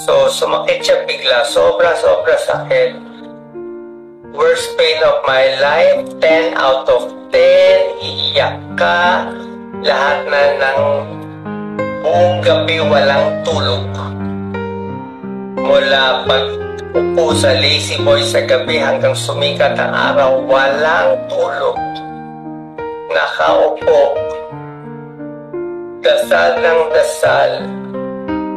So, sumakit siya bigla. Sobra-sobra sakit. Worst pain of my life, 10 out of 10. Iiyak ka. Lahat na ng buong gabi walang tulog. Mula pag-upo sa lazy boy sa gabi hanggang sumikat ang araw, walang tulog. Nakaupo. Dasal ng dasal.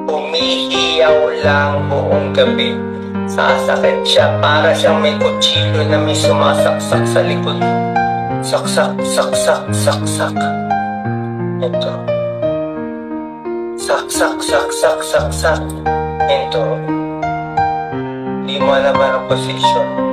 Umihiyaw lang buong gabi. Sasakit siya para siyang may kutsilyo na may sumasaksak sa likod. Saksak, saksak, saksak. Ito. Saksak, saksak, saksak. Ito. Di mo alam ang posisyon.